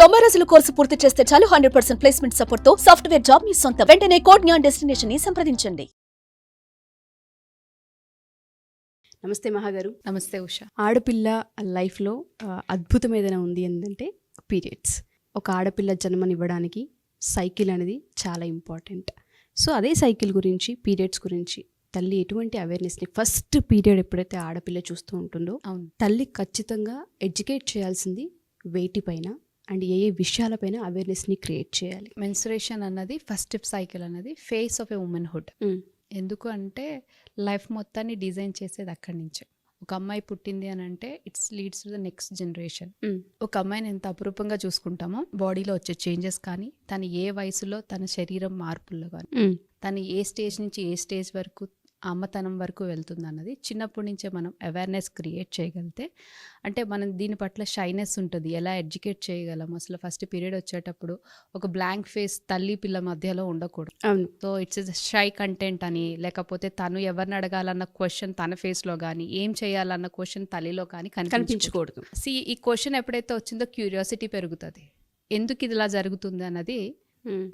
90 రోజుల కోర్సు పూర్తి చేస్తే చాలు 100% ప్లేస్మెంట్ సపోర్ట్ తో సాఫ్ట్వేర్ జాబ్ మీ సొంతం. వెంటనే కోడ్ జ్ఞాన్ డెస్టినేషన్ ని సంప్రదించండి. నమస్తే మహాగారు. నమస్తే ఉష. ఆడపిల్ల లైఫ్లో అద్భుతం ఏదైనా ఉంది ఏంటంటే పీరియడ్స్. ఒక ఆడపిల్ల జన్మనివ్వడానికి సైకిల్ అనేది చాలా ఇంపార్టెంట్. సో అదే సైకిల్ గురించి, పీరియడ్స్ గురించి తల్లి ఎటువంటి అవేర్నెస్ని ఫస్ట్ పీరియడ్ ఎప్పుడైతే ఆడపిల్ల చూస్తూ ఉంటుందో తల్లి ఖచ్చితంగా ఎడ్యుకేట్ చేయాల్సింది వేటిపైన అండ్ ఏ విషయాలపైన అవేర్నెస్ని క్రియేట్ చేయాలి. మెన్సురేషన్ అన్నది ఫస్ట్ సైకిల్ అన్నది ఫేస్ ఆఫ్ ఎ ఉమెన్హుడ్. ఎందుకు అంటే లైఫ్ మొత్తాన్ని డిజైన్ చేసేది అక్కడి నుంచే. ఒక అమ్మాయి పుట్టింది అని అంటే it's leads to the next generation. ఒక అమ్మాయిని ఎంత అపురూపంగా చూసుకుంటామో బాడీలో వచ్చే చేంజెస్ కానీ, తను ఏ వయసులో తన శరీరం మార్పుల్లో కానీ, తను ఏ స్టేజ్ నుంచి ఏ స్టేజ్ వరకు అమ్మతనం వరకు వెళ్తుంది అన్నది చిన్నప్పటి నుంచే మనం అవేర్నెస్ క్రియేట్ చేయగలిగితే, అంటే మనం దీని పట్ల షైనెస్ ఉంటుంది. ఎలా ఎడ్యుకేట్ చేయగలం అసలు ఫస్ట్ పీరియడ్ వచ్చేటప్పుడు ఒక బ్లాంక్ ఫేస్ తల్లి పిల్ల మధ్యలో ఉండకూడదు. So it's is shy content అని, లేకపోతే తను ఎవరిని అడగాలన్న క్వశ్చన్ తన ఫేస్లో కానీ, ఏం చేయాలన్న క్వశ్చన్ తల్లిలో కానీ కనిపించకూడదు. ఈ క్వశ్చన్ ఎప్పుడైతే వచ్చిందో క్యూరియాసిటీ పెరుగుతుంది. ఎందుకు ఇది ఇలా జరుగుతుంది అన్నది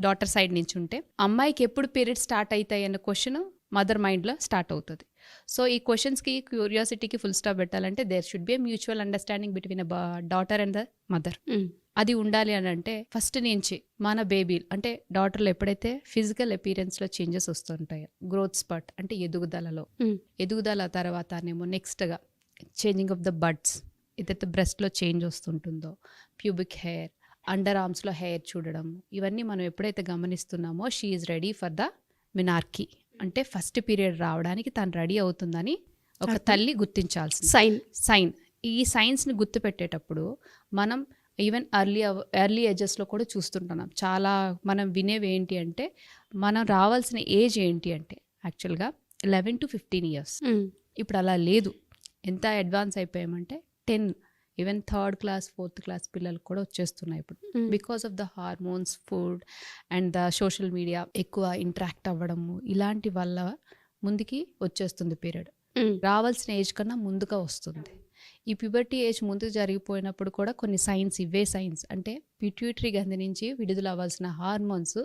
డాటర్ సైడ్ నుంచి ఉంటే, అమ్మాయికి ఎప్పుడు పీరియడ్ స్టార్ట్ అవుతాయి అన్న క్వశ్చన్ మదర్ మైండ్లో స్టార్ట్ అవుతుంది. సో ఈ క్వశ్చన్స్కి, క్యూరియాసిటీకి ఫుల్ స్టాప్ పెట్టాలంటే there should be a mutual understanding between daughter and the mother. అది ఉండాలి అని అంటే ఫస్ట్ నుంచి మన బేబీ అంటే డాటర్లో ఎప్పుడైతే ఫిజికల్ అపీరెన్స్లో చేంజెస్ వస్తుంటాయో, గ్రోత్ స్పర్ట్ అంటే ఎదుగుదల తర్వాతనేమో నెక్స్ట్గా చేంజింగ్ ఆఫ్ ద బడ్స్, ఏదైతే బ్రెస్ట్లో చేంజ్ వస్తుంటుందో, ప్యూబిక్ హెయిర్, అండర్ ఆర్మ్స్లో హెయిర్ చూడడం, ఇవన్నీ మనం ఎప్పుడైతే గమనిస్తున్నామో she is ready for the menarche. అంటే ఫస్ట్ పీరియడ్ రావడానికి తను రెడీ అవుతుందని ఒక తల్లి గుర్తించాల్సింది సైన్. ఈ సైన్స్ని గుర్తుపెట్టేటప్పుడు మనం ఈవెన్ ఎర్లీ ఏజెస్లో కూడా చూస్తుంటున్నాం. చాలా మనం వినేవి ఏంటి అంటే, మనం రావాల్సిన ఏజ్ ఏంటి అంటే యాక్చువల్గా 11 to 15 years. ఇప్పుడు అలా లేదు. ఎంత అడ్వాన్స్ అయిపోయామంటే 10, even 3rd class 4th class పిల్లలకు కూడా వచ్చేస్తున్నాయి ఇప్పుడు. Because of the hormones, food and the social media ఎక్కువ ఇంటరాక్ట్ అవ్వడము, ఇలాంటి వల్ల ముందుకి వచ్చేస్తుంది పీరియడ్. రావాల్సిన ఏజ్ కన్నా ముందుగా వస్తుంది. ఈ ప్యూబర్టీ ఏజ్ ముందుకు జరిగిపోయినప్పుడు కూడా కొన్ని సైన్స్, ఇవే సైన్స్ అంటే పిట్యూటరీ గ్రంథి నుంచి విడుదల అవ్వాల్సిన హార్మోన్స్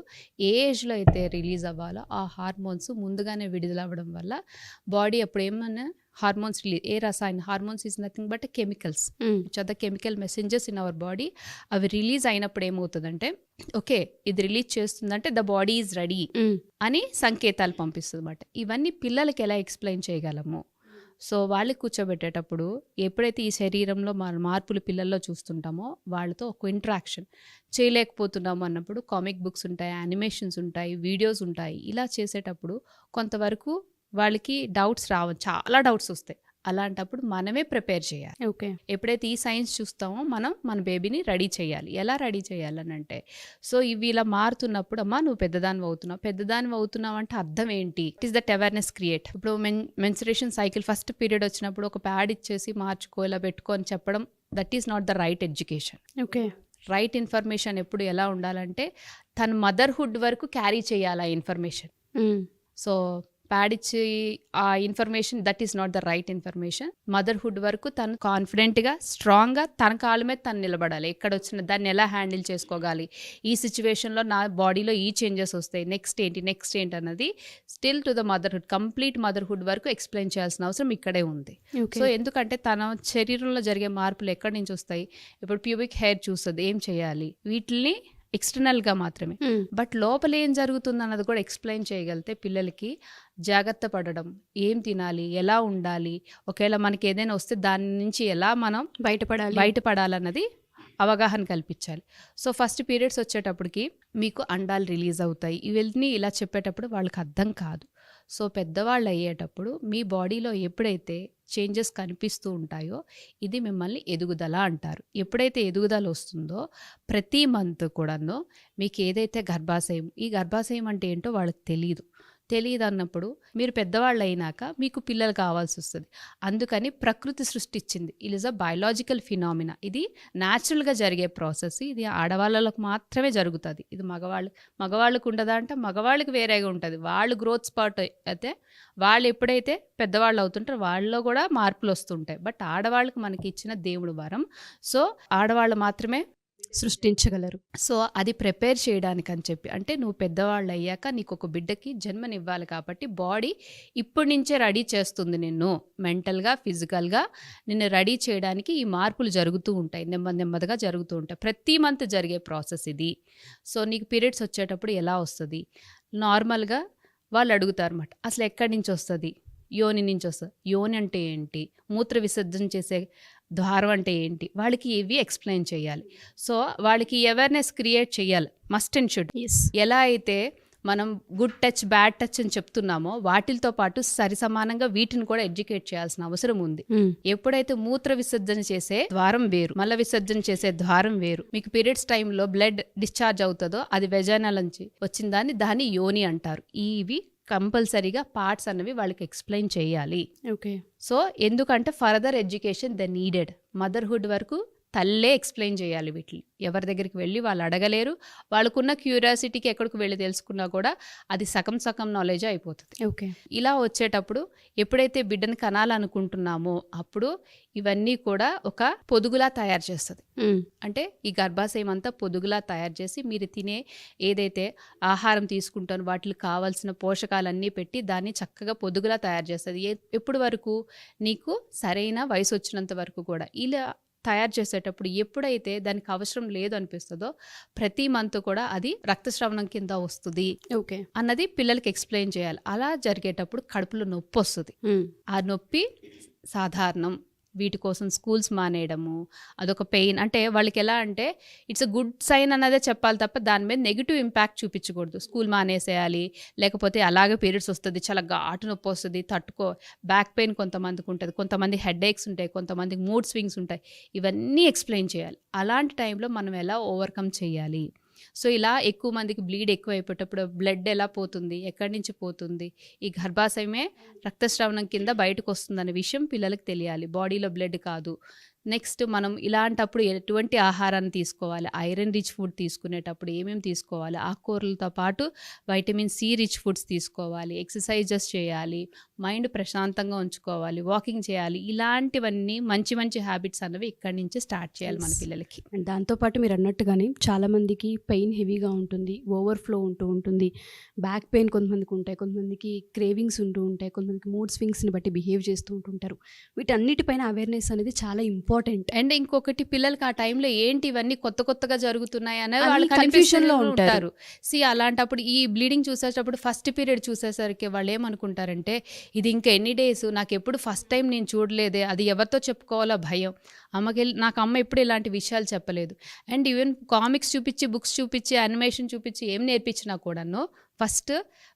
ఏ ఏజ్లో అయితే రిలీజ్ అవ్వాలో ఆ హార్మోన్స్ ముందుగానే విడుదల అవ్వడం వల్ల బాడీ అప్పుడు ఏమన్నా హార్మోన్స్ రిలీజ్, ఏ రసాయన hormones is nothing but chemicals, which are the chemical messengers in our body. అవి రిలీజ్ అయినప్పుడు ఏమవుతుందంటే, ఓకే ఇది రిలీజ్ చేస్తుందంటే ద బాడీ ఈజ్ రెడీ అని సంకేతాలు పంపిస్తుంది అన్నమాట. ఇవన్నీ పిల్లలకి ఎలా ఎక్స్ప్లెయిన్ చేయగలము? సో వాళ్ళకి కూర్చోబెట్టేటప్పుడు ఎప్పుడైతే ఈ శరీరంలో మార్పులు పిల్లల్లో చూస్తుంటామో వాళ్ళతో ఒక ఇంటరాక్షన్ చేయలేకపోతున్నాము అన్నప్పుడు కామిక్ బుక్స్ ఉంటాయి, యానిమేషన్స్ ఉంటాయి, వీడియోస్ ఉంటాయి. ఇలా చేసేటప్పుడు కొంతవరకు వాళ్ళకి డౌట్స్ చాలా డౌట్స్ వస్తాయి. అలాంటప్పుడు మనమే ప్రిపేర్ చేయాలి. ఓకే, ఎప్పుడైతే ఈ సైన్స్ చూస్తామో మనం మన బేబీని రెడీ చేయాలి. ఎలా రెడీ చేయాలని అంటే, సో ఇవి ఇలా మారుతున్నప్పుడు అమ్మా నువ్వు పెద్దదానివి అవుతున్నావు అంటే అర్థం ఏంటి? It is that awareness create. ఇప్పుడు మెన్సురేషన్ సైకిల్ ఫస్ట్ పీరియడ్ వచ్చినప్పుడు ఒక ప్యాడ్ ఇచ్చేసి మార్చుకో ఇలా పెట్టుకో అని చెప్పడం, that is not the right education. Okay, right information ఎప్పుడు ఎలా ఉండాలంటే తన మదర్హుడ్ వరకు క్యారీ చేయాలి ఆ ఇన్ఫర్మేషన్. సో ప్యాడ్ ఇచ్చి ఆ information, that is not the right information. Motherhood వరకు తను కాన్ఫిడెంట్గా, స్ట్రాంగ్గా తన కాళ్ళ మీద తను నిలబడాలి. ఎక్కడ వచ్చిన దాన్ని ఎలా హ్యాండిల్ చేసుకోగలి, ఈ సిచ్యువేషన్లో నా బాడీలో ఈ చేంజెస్ వస్తాయి, నెక్స్ట్ ఏంటి అన్నది still to the motherhood, complete motherhood వరకు ఎక్స్ప్లెయిన్ చేయాల్సిన అవసరం ఇక్కడే ఉంది. సో ఎందుకంటే తన శరీరంలో జరిగే మార్పులు ఎక్కడి నుంచి వస్తాయి? ఇప్పుడు ప్యూబిక్ హెయిర్ చూస్తుంది, ఏం చేయాలి? వీటిని ఎక్స్టర్నల్గా మాత్రమే, బట్ లోపల ఏం జరుగుతుంది అన్నది కూడా ఎక్స్ప్లెయిన్ చేయగలిగితే పిల్లలకి జాగ్రత్త పడడం, ఏం తినాలి, ఎలా ఉండాలి, ఒకవేళ మనకి ఏదైనా వస్తే దాని నుంచి ఎలా మనం బయటపడాలన్నది అవగాహన కల్పించాలి. సో ఫస్ట్ పీరియడ్స్ వచ్చేటప్పటికి మీకు అండాలు రిలీజ్ అవుతాయి, ఇవన్నీ ఇలా చెప్పేటప్పుడు వాళ్ళకి అర్థం కాదు. సో పెద్దవాళ్ళు అయ్యేటప్పుడు మీ బాడీలో ఎప్పుడైతే చేంజెస్ కనిపిస్తూ ఉంటాయో ఇది మిమ్మల్ని ఎదుగుదల అంటారు. ఎప్పుడైతే ఎదుగుదల వస్తుందో ప్రతి మంత్ కూడాను మీకు ఏదైతే గర్భాశయం, ఈ గర్భాశయం అంటే ఏంటో వాళ్ళకి తెలియదు అన్నప్పుడు మీరు పెద్దవాళ్ళు అయినాక మీకు పిల్లలు కావాల్సి వస్తుంది. అందుకని ప్రకృతి సృష్టించింది. It is a biological phenomena. ఇది న్యాచురల్గా జరిగే ప్రాసెస్. ఇది ఆడవాళ్ళకు మాత్రమే జరుగుతుంది. ఇది మగవాళ్ళకు ఉండదా అంటే మగవాళ్ళకి వేరేగా ఉంటుంది. వాళ్ళు గ్రోత్ స్పాట్ అయితే వాళ్ళు ఎప్పుడైతే పెద్దవాళ్ళు అవుతుంటారో వాళ్ళలో కూడా మార్పులు వస్తుంటాయి. బట్ ఆడవాళ్ళకి మనకి ఇచ్చిన దేవుడు వరం. సో ఆడవాళ్ళు మాత్రమే సృష్టించగలరు. సో అది ప్రిపేర్ చేయడానికి అని చెప్పి, అంటే నువ్వు పెద్దవాళ్ళు అయ్యాక నీకు ఒక బిడ్డకి జన్మనివ్వాలి కాబట్టి బాడీ ఇప్పటి నుంచే రెడీ చేస్తుంది నిన్ను, మెంటల్గా ఫిజికల్గా నిన్ను రెడీ చేయడానికి ఈ మార్పులు జరుగుతూ ఉంటాయి, నెమ్మదిగా జరుగుతూ ఉంటాయి. ప్రతి మంత్ జరిగే ప్రాసెస్ ఇది. సో నీకు పీరియడ్స్ వచ్చేటప్పుడు ఎలా వస్తుంది, నార్మల్గా వాళ్ళు అడుగుతారు అన్నమాట, అసలు ఎక్కడి నుంచి వస్తుంది, యోని నుంచి వస్తుంది, యోని అంటే ఏంటి, మూత్ర విసర్జన చేసే ద్వారం అంటే ఏంటి, వాళ్ళకి ఇవి ఎక్స్ప్లెయిన్ చేయాలి. సో వాళ్ళకి అవేర్నెస్ క్రియేట్ చేయాలి, మస్ట్ అండ్ షుడ్. ఎలా అయితే మనం గుడ్ టచ్ బ్యాడ్ టచ్ అని చెప్తున్నామో వాటితో పాటు సరిసమానంగా వీటిని కూడా ఎడ్యుకేట్ చేయాల్సిన అవసరం ఉంది. ఎప్పుడైతే మూత్ర విసర్జన చేసే ద్వారం వేరు, మల విసర్జన చేసే ద్వారం వేరు. మీకు పీరియడ్స్ టైంలో బ్లడ్ డిశ్చార్జ్ అవుతుందో అది వెజైనల్ నుంచి వచ్చిన దాన్ని యోని అంటారు. ఇవి కంపల్సరీగా పార్ట్స్ అన్నవి వాళ్ళకి ఎక్స్ప్లెయిన్ చేయాలి. ఓకే. సో ఎందుకంటే further education the needed. Motherhood వరకు తల్లే ఎక్స్ప్లెయిన్ చేయాలి వీటిని. ఎవరి దగ్గరికి వెళ్ళి వాళ్ళు అడగలేరు. వాళ్ళకున్న క్యూరియాసిటీకి ఎక్కడికి వెళ్ళి తెలుసుకున్నా కూడా అది సగం నాలెడ్జ్ అయిపోతుంది. ఓకే. ఇలా వచ్చేటప్పుడు ఎప్పుడైతే బిడ్డను కనాలనుకుంటున్నామో అప్పుడు ఇవన్నీ కూడా ఒక పొదుగులా తయారు చేస్తుంది. అంటే ఈ గర్భాశయం అంతా పొదుగులా తయారు చేసి మీరు తినే ఏదైతే ఆహారం తీసుకుంటారో వాటికి కావాల్సిన పోషకాలన్నీ పెట్టి దాన్ని చక్కగా పొదుగులా తయారు చేస్తుంది. ఎప్పుడు వరకు, నీకు సరైన వయసు వచ్చినంత వరకు కూడా. ఇలా తయారు చేసేటప్పుడు ఎప్పుడైతే దానికి అవసరం లేదు అనిపిస్తుందో ప్రతి మంత్ కూడా అది రక్తస్రావణం కింద వస్తుంది ఓకే అన్నది పిల్లలకి ఎక్స్ప్లెయిన్ చేయాలి. అలా జరిగేటప్పుడు కడుపులో నొప్పి వస్తుంది. ఆ నొప్పి సాధారణం. వీటి కోసం స్కూల్స్ మానేయడము అదొక పెయిన్. అంటే వాళ్ళకి ఎలా అంటే ఇట్స్ అ గుడ్ సైన్ అన్నదే చెప్పాలి తప్ప దాని మీద నెగిటివ్ ఇంపాక్ట్ చూపించకూడదు. స్కూల్ మానేసేయాలి, లేకపోతే అలాగే పీరియడ్స్ వస్తుంది, చాలా ఘాటు నొప్పి వస్తుంది, తట్టుకో, బ్యాక్ పెయిన్ కొంతమందికి ఉంటుంది, కొంతమంది హెడ్ ఏక్స్ ఉంటాయి, కొంతమందికి మూడ్ స్వింగ్స్ ఉంటాయి. ఇవన్నీ ఎక్స్ప్లెయిన్ చేయాలి. అలాంటి టైంలో మనం ఎలా ఓవర్కమ్ చేయాలి. సో ఇలా ఎక్కువ మందికి బ్లీడ్ ఎక్కువ అయిపోయేటప్పుడు బ్లడ్ ఎలా పోతుంది, ఎక్కడి నుంచి పోతుంది, ఈ గర్భాశయమే రక్తస్రావణం కింద బయటకు వస్తుందనే విషయం పిల్లలకు తెలియాలి, బాడీలో బ్లడ్ కాదు. నెక్స్ట్ మనం ఇలాంటప్పుడు ఎటువంటి ఆహారాన్ని తీసుకోవాలి, ఐరన్ రిచ్ ఫుడ్ తీసుకునేటప్పుడు ఏమేమి తీసుకోవాలి, ఆకుకూరలతో పాటు వైటమిన్ సి రిచ్ ఫుడ్స్ తీసుకోవాలి, ఎక్సర్సైజెస్ చేయాలి, మైండ్ ప్రశాంతంగా ఉంచుకోవాలి, వాకింగ్ చేయాలి. ఇలాంటివన్నీ మంచి మంచి హ్యాబిట్స్ అన్నవి ఇక్కడి నుంచి స్టార్ట్ చేయాలి మన పిల్లలకి. అండ్ దాంతోపాటు మీరు అన్నట్టుగానే చాలామందికి పెయిన్ హెవీగా ఉంటుంది, ఓవర్ఫ్లో ఉంటుంది, బ్యాక్ పెయిన్ కొంతమందికి ఉంటాయి, కొంతమందికి క్రేవింగ్స్ ఉంటాయి, కొంతమందికి మూడ్ స్వింగ్స్ని బట్టి బిహేవ్ చేస్తూ ఉంటుంటారు. వీటన్నిటిపైన అవేర్నెస్ అనేది చాలా ఇంపార్టెంట్. అండ్ ఇంకొకటి, పిల్లలకి ఆ టైంలో ఏంటి ఇవన్నీ కొత్త జరుగుతున్నాయి అనేది వాళ్ళు కన్ఫ్యూజన్ లో ఉంటారు. అలాంటప్పుడు ఈ బ్లీడింగ్ చూసేటప్పుడు ఫస్ట్ పీరియడ్ చూసేసరికి వాళ్ళు ఏమనుకుంటారంటే ఇది ఇంకా ఎన్ని డేస్, నాకు ఎప్పుడు ఫస్ట్ టైం నేను చూడలేదే, అది ఎవరితో చెప్పుకోవాలో భయం. నాకు అమ్మ ఎప్పుడు ఇలాంటి విషయాలు చెప్పలేదు. అండ్ ఈవెన్ కామిక్స్ చూపించి, బుక్స్ చూపించి, యానిమేషన్ చూపించి ఏం నేర్పించినా కూడాను ఫస్ట్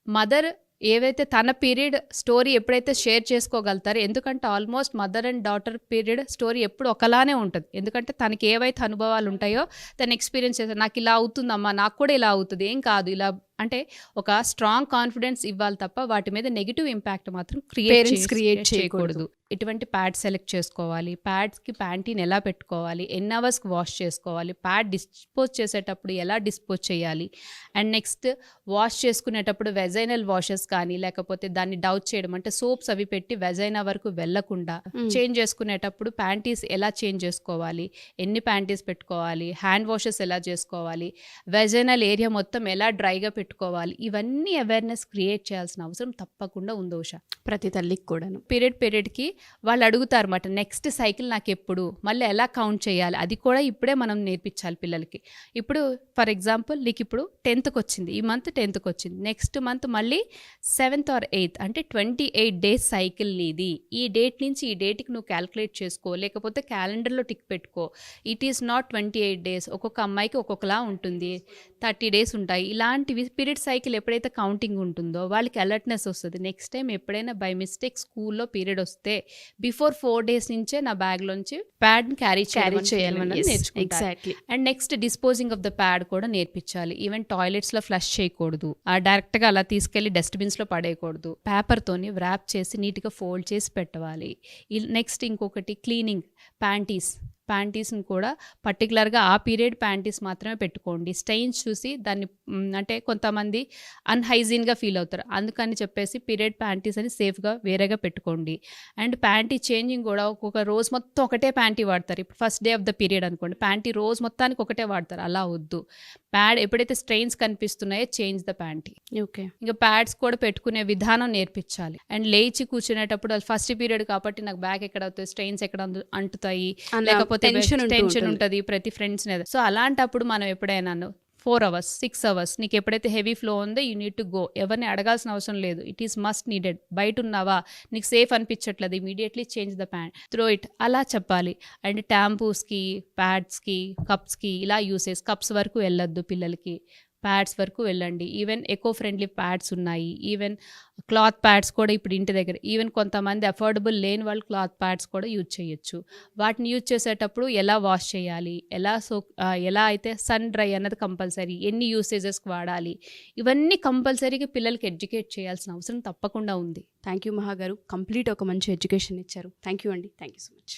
మదర్ ఏవైతే తన పీరియడ్ స్టోరీ ఎప్పుడైతే షేర్ చేసుకోగలుగుతారో, ఎందుకంటే almost mother and daughter period story ఎప్పుడు ఒకలానే ఉంటుంది. ఎందుకంటే తనకి ఏవైతే అనుభవాలు ఉంటాయో తను ఎక్స్పీరియన్స్ చేస్తారు. నాకు ఇలా అవుతుందమ్మా, నాకు కూడా ఇలా అవుతుంది, ఏం కాదు ఇలా, అంటే ఒక స్ట్రాంగ్ కాన్ఫిడెన్స్ ఇవ్వాలి తప్ప వాటి మీద నెగిటివ్ ఇంపాక్ట్ మాత్రం క్రియేట్ చేయకూడదు. ఇటువంటి ప్యాడ్ సెలెక్ట్ చేసుకోవాలి, ప్యాడ్స్కి ప్యాంటీన్ ఎలా పెట్టుకోవాలి, ఎన్ని అవర్స్కి వాష్ చేసుకోవాలి, ప్యాడ్ డిస్పోజ్ చేసేటప్పుడు ఎలా డిస్పోజ్ చేయాలి, అండ్ నెక్స్ట్ వాష్ చేసుకునేటప్పుడు వెజైనల్ వాషెస్ కానీ లేకపోతే దాన్ని డౌచ్ చేయడం అంటే సోప్స్ అవి పెట్టి వెజైనా వరకు వెళ్లకుండా చేంజ్ చేసుకునేటప్పుడు ప్యాంటీస్ ఎలా చేంజ్ చేసుకోవాలి, ఎన్ని ప్యాంటీస్ పెట్టుకోవాలి, హ్యాండ్ వాషెస్ ఎలా చేసుకోవాలి, వెజైనల్ ఏరియా మొత్తం ఎలా డ్రైగా పెట్టుకోవాలి, ఇవన్నీ అవేర్నెస్ క్రియేట్ చేయాల్సిన అవసరం తప్పకుండా ఉంది ఉషా, ప్రతి తల్లికి కూడాను. పీరియడ్కి వాళ్ళు అడుగుతారు అన్నమాట, నెక్స్ట్ సైకిల్ నాకు ఎప్పుడు, మళ్ళీ ఎలా కౌంట్ చేయాలి, అది కూడా ఇప్పుడే మనం నేర్పించాలి పిల్లలకి. ఇప్పుడు ఫర్ ఎగ్జాంపుల్ నీకు ఇప్పుడు 10th వచ్చింది, ఈ మంత్ 10th వచ్చింది, నెక్స్ట్ మంత్ మళ్ళీ 7th or 8th అంటే 28 days సైకిల్ నీది. ఈ డేట్ నుంచి ఈ డేట్కి నువ్వు క్యాల్కులేట్ చేసుకో, లేకపోతే క్యాలెండర్లో టిక్ పెట్టుకో. ఇట్ ఈస్ నాట్ 28 days, ఒక్కొక్క అమ్మాయికి ఒక్కొక్కలా ఉంటుంది, 30 days ఉంటాయి. ఇలాంటివి పీరియడ్ సైకిల్ ఎప్పుడైతే కౌంటింగ్ ఉంటుందో వాళ్ళకి అలర్ట్నెస్ వస్తుంది. నెక్స్ట్ టైం ఎప్పుడైనా బై మిస్టేక్ స్కూల్లో పీరియడ్ వస్తే బిఫోర్ 4 days నుంచే నా బ్యాగ్లోంచి ప్యాడ్ని క్యారీ చేయాలని నేర్చుకుంటారు. And next disposing of the pad కూడా నేర్పించాలి. ఈవెన్ టాయిలెట్స్లో ఫ్లష్ చేయకూడదు, డైరెక్ట్గా అలా తీసుకెళ్లి డస్ట్బిన్స్లో పడేయకూడదు, పేపర్తోని వ్రాప్ చేసి నీట్గా ఫోల్డ్ చేసి పెట్టవాలి. నెక్స్ట్ ఇంకొకటి క్లీనింగ్, ప్యాంటీస్ని కూడా పర్టికులర్గా ఆ పీరియడ్ ప్యాంటీస్ మాత్రమే పెట్టుకోండి. స్టెయిన్స్ చూసి దాన్ని అంటే కొంతమంది అన్హైజీన్గా ఫీల్ అవుతారు, అందుకని చెప్పేసి పీరియడ్ ప్యాంటీస్ అని సేఫ్గా వేరేగా పెట్టుకోండి. అండ్ ప్యాంటీ చేంజింగ్ కూడా ఒక్కొక్క రోజు మొత్తం ఒకటే ప్యాంటీ వాడతారు. ఇప్పుడు first day of the period అనుకోండి, ప్యాంటీ రోజు మొత్తానికి ఒకటే వాడతారు, అలా వద్దు. ప్యాడ్ ఎప్పుడైతే స్ట్రెయిన్స్ కనిపిస్తున్నాయో చేంజ్ ద ప్యాంటీ. ఓకే. ఇంకా ప్యాడ్స్ కూడా పెట్టుకునే విధానం నేర్పించాలి. అండ్ లేచి కూర్చునేటప్పుడు అది ఫస్ట్ పీరియడ్ కాబట్టి నాకు బ్యాక్ ఎక్కడ అవుతుంది, స్ట్రెయిన్స్ ఎక్కడ అంటుతాయి, లేకపోతే టెన్షన్ ఉంటుంది ప్రతి ఫ్రెండ్స్ మీద. సో అలాంటప్పుడు మనం ఎప్పుడైనా 4 hours 6 hours నీకు ఎప్పుడైతే హెవీ ఫ్లో ఉందో యూ నీడ్ టు గో. ఎవరిని అడగాల్సిన అవసరం లేదు, ఇట్ ఈస్ మస్ట్ నీడెడ్. బయట ఉన్నావా, నీకు సేఫ్ అనిపించట్లేదు, immediately change the pant, throw it, అలా చెప్పాలి. అండ్ ట్యాంపూస్కి, ప్యాడ్స్కి, కప్స్కి ఇలా యూసేజ్, కప్స్ వరకు వెళ్ళొద్దు పిల్లలకి, ప్యాడ్స్ వరకు వెళ్ళండి. ఈవెన్ ఎకో ఫ్రెండ్లీ ప్యాడ్స్ ఉన్నాయి, ఈవెన్ క్లాత్ ప్యాడ్స్ కూడా ఇప్పుడు ఇంటి దగ్గర, ఈవెన్ కొంతమంది అఫోర్డబుల్ లేని వాళ్ళు క్లాత్ ప్యాడ్స్ కూడా యూజ్ చేయొచ్చు. వాటిని యూజ్ చేసేటప్పుడు ఎలా వాష్ చేయాలి, ఎలా అయితే సన్ డ్రై అన్నది కంపల్సరీ, ఎన్ని యూసేజెస్కి వాడాలి, ఇవన్నీ కంపల్సరీగా పిల్లలకి ఎడ్యుకేట్ చేయాల్సిన అవసరం తప్పకుండా ఉంది. థ్యాంక్ యూ మహా గారు, కంప్లీట్ ఒక మంచి ఎడ్యుకేషన్ ఇచ్చారు. థ్యాంక్ యూ అండి, థ్యాంక్ యూ సో మచ్.